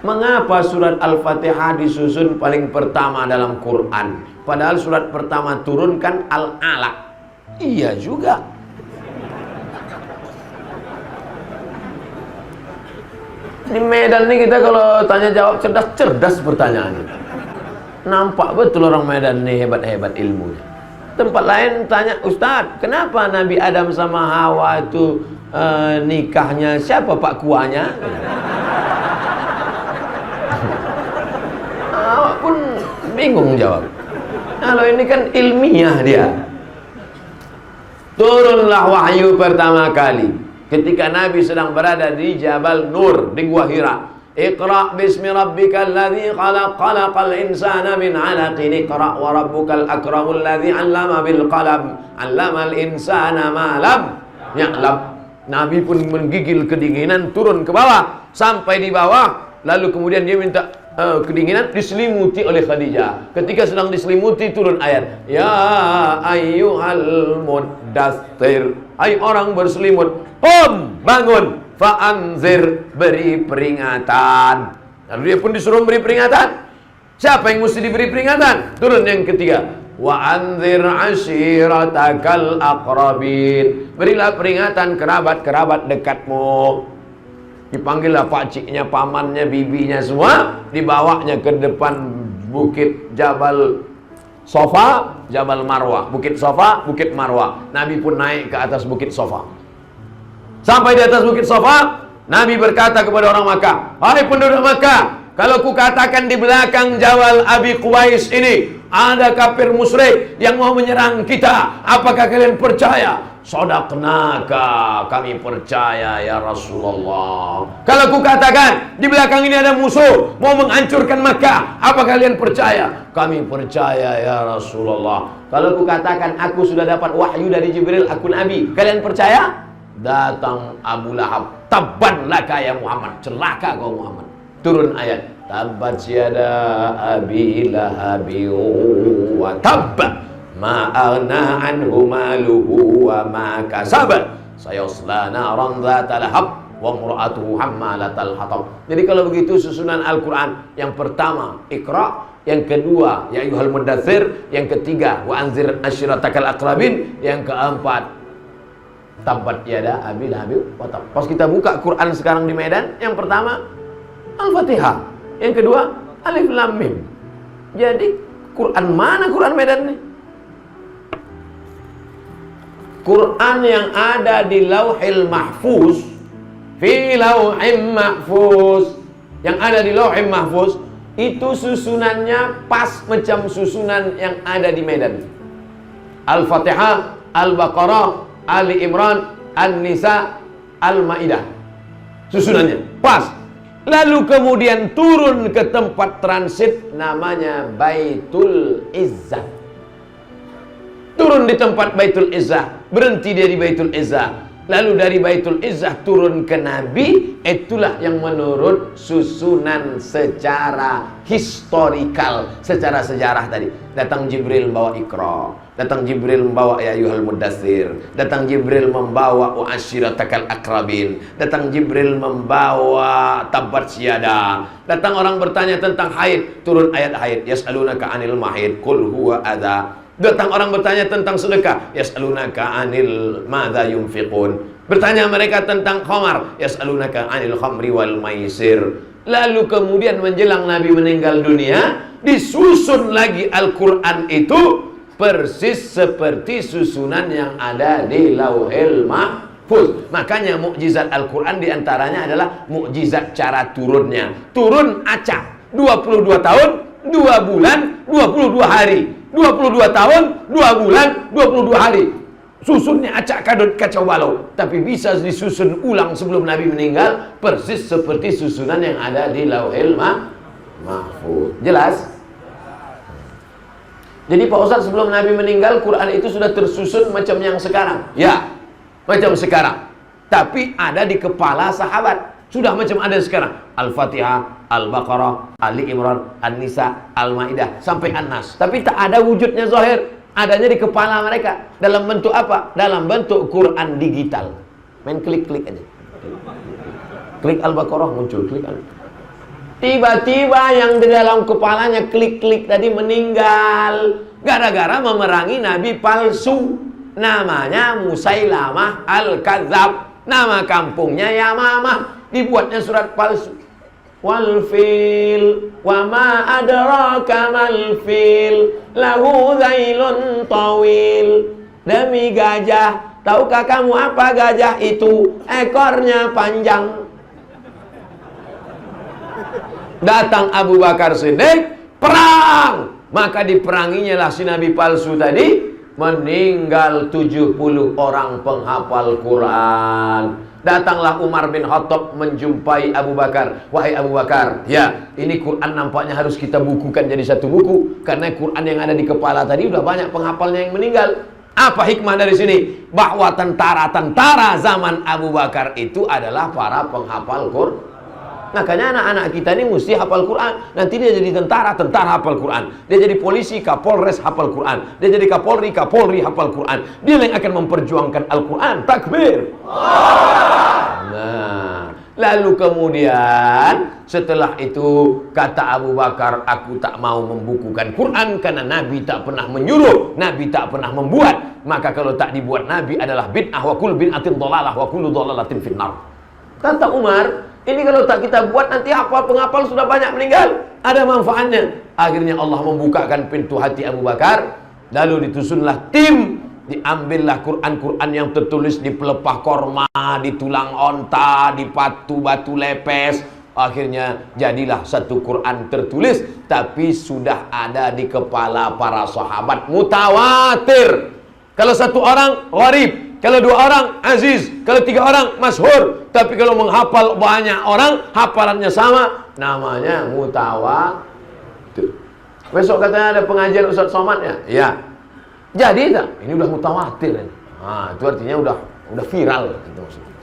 Mengapa surat Al-Fatihah disusun paling pertama dalam Quran? Padahal surat pertama turun kan Al-Alaq. Iya juga. Di Medan nih kita kalau tanya jawab cerdas-cerdas pertanyaannya. Nampak betul orang Medan nih hebat-hebat ilmunya. Tempat lain tanya, Ustadz, kenapa Nabi Adam sama Hawa itu nikahnya siapa pak kuahnya? Awak pun bingung jawab. Kalau ini kan ilmiah dia. Turunlah wahyu pertama kali ketika Nabi sedang berada di Jabal Nur di Gua Hira. Iqra bismi rabbikal ladzi khalaq, khalaqal insana min 'alaqin, iqra wa rabbukal akramul ladzi 'allama bil qalam, 'allamal insana ma lam ya'lam. Nabi pun menggigil kedinginan, turun ke bawah sampai di bawah, lalu kemudian dia minta kedinginan, diselimuti oleh Khadijah. Ketika sedang diselimuti turun ayat, ya ayyuhal muddatsir, hai orang berselimut, qum, bangun, fa'anzir, beri peringatan. Lalu dia pun disuruh beri peringatan. Siapa yang mesti diberi peringatan? Turun yang ketiga, wa anzir ashiratakal aqrabin, berilah peringatan kerabat-kerabat dekatmu. Dipanggillah pakciknya, pamannya, bibinya semua, dibawanya ke depan bukit Jabal Sofa, Jabal Marwah, bukit Sofa, bukit Marwah. Nabi pun naik ke atas bukit Sofa. Sampai di atas bukit Sofa, Nabi berkata kepada orang Makkah, hai penduduk Makkah, kalau ku katakan di belakang Jabal Abi Qubais ini ada kafir musyrik yang mau menyerang kita, apakah kalian percaya? Sadaqnaka, kami percaya ya Rasulullah. Kalau ku katakan di belakang ini ada musuh mau menghancurkan Makkah, apa kalian percaya? Kami percaya ya Rasulullah. Kalau ku katakan aku sudah dapat wahyu dari Jibril, aku nabi, kalian percaya? Datang Abu Lahab, tabban laka ya Muhammad, celaka kau Muhammad. Turun ayat, tabbat yada abi lahabi wa tabba ma aghna anhu maluhu wa ma kasaba sayasla naran dzata lahab wa imra'atuhu hammalatal hatab. Jadi kalau begitu susunan Al-Qur'an, yang pertama Iqra, yang kedua ya ayyuhal muddatsir, yang ketiga wa anzir ashiratakal aqrabin, yang keempat tabbat yada abi lahab wa tab. Pas kita buka Quran sekarang di Medan, yang pertama Al-Fatihah, yang kedua Alif Lam Mim. Jadi Quran mana Quran Medan nih? Quran yang ada di Lauhil Mahfuz, fi Lauhil Mahfuz, yang ada di Lauhil Mahfuz itu susunannya pas macam susunan yang ada di Medan. Al-Fatihah, Al-Baqarah, Ali Imran, An-Nisa, Al-Maidah. Susunannya pas. Lalu kemudian turun ke tempat transit namanya Baitul Izzah. Turun di tempat Baitul Izzah, berhenti dari Baitul Izzah. Lalu dari Baitul Izzah turun ke Nabi. Itulah yang menurut susunan secara historikal, secara sejarah tadi. Datang Jibril membawa Iqra, datang Jibril membawa ya ayyuhal muddatsir, datang Jibril membawa wa ashiratakal aqrabin, datang Jibril membawa tabbat yada. Datang orang bertanya tentang haid, turun ayat haid, yas'alunaka 'anil mahid qul huwa adza. Datang orang bertanya tentang sedekah, yas'alunaka 'anil madza yunfiqun. Bertanya mereka tentang khamar, yas'alunaka 'anil khamri wal maisir. Lalu kemudian menjelang Nabi meninggal dunia, disusun lagi Al-Qur'an itu persis seperti susunan yang ada di Lauhil Mahfuz. Makanya mukjizat Al-Qur'an diantaranya adalah mukjizat cara turunnya. Turun acak 22 tahun, 2 bulan, 22 hari. 22 tahun, 2 bulan, 22 hari. Susunnya acak kadut kacau balau. Tapi bisa disusun ulang sebelum Nabi meninggal, persis seperti susunan yang ada di Lauhil Mahfuz. Jelas? Jadi Pak Ustadz, sebelum Nabi meninggal, Quran itu sudah tersusun macam yang sekarang? Ya, macam sekarang. Tapi ada di kepala sahabat. Sudah macam ada sekarang. Al-Fatihah, Al-Baqarah, Ali Imran, An-Nisa, Al-Maidah, sampai An-Nas. Tapi tak ada wujudnya zahir. Adanya di kepala mereka. Dalam bentuk apa? Dalam bentuk Quran digital. Main klik-klik aja. Klik Al-Baqarah muncul, klik Tiba-tiba yang di dalam kepalanya klik-klik tadi meninggal gara-gara memerangi nabi palsu. Namanya Musailamah Al-Kadzab. Nama kampungnya Yamamah. Dibuatnya surat palsu. Wal fil wa ma adraka mal fil lahu zailun tawil. Demi gajah, tahukah kamu apa gajah itu? Ekornya panjang. Datang Abu Bakar Siddiq, perang. Maka diperanginya lah si nabi palsu tadi. Meninggal 70 orang penghafal Quran. Datanglah Umar bin Khattab menjumpai Abu Bakar. Wahai Abu Bakar, ya ini Quran nampaknya harus kita bukukan jadi satu buku. Karena Quran yang ada di kepala tadi udah banyak penghafalnya yang meninggal. Apa hikmah dari sini? Bahwa tentara-tentara zaman Abu Bakar itu adalah para penghafal Quran. Makanya anak-anak kita ini mesti hafal Quran. Nanti dia jadi tentara, tentara hafal Quran. Dia jadi polisi, kapolres hafal Quran. Dia jadi kapolri, kapolri hafal Quran. Dia yang akan memperjuangkan Al-Quran. Takbir. Nah, lalu kemudian setelah itu kata Abu Bakar, aku tak mau membukukan Quran karena Nabi tak pernah menyuruh, Nabi tak pernah membuat. Maka kalau tak dibuat Nabi adalah bid'ah, wa kullu bid'atin dhalalah wa kullu dhalalatin finnar. Kata Umar, ini kalau tak kita buat nanti hafal penghafal sudah banyak meninggal. Ada manfaatnya. Akhirnya Allah membukakan pintu hati Abu Bakar. Lalu ditusunlah tim. Diambillah Quran-Quran yang tertulis di pelepah korma, di tulang onta, di batu lepes. Akhirnya jadilah satu Quran tertulis. Tapi sudah ada di kepala para sahabat mutawatir. Kalau satu orang gharib, kalau dua orang aziz, kalau tiga orang masyhur. Tapi kalau menghafal banyak orang, hafalannya sama, namanya mutawatir. Besok katanya ada pengajian Ustaz Somad ya? Ya. Jadi tak? Ini udah mutawatir. Nah, itu artinya udah viral gitu maksudnya.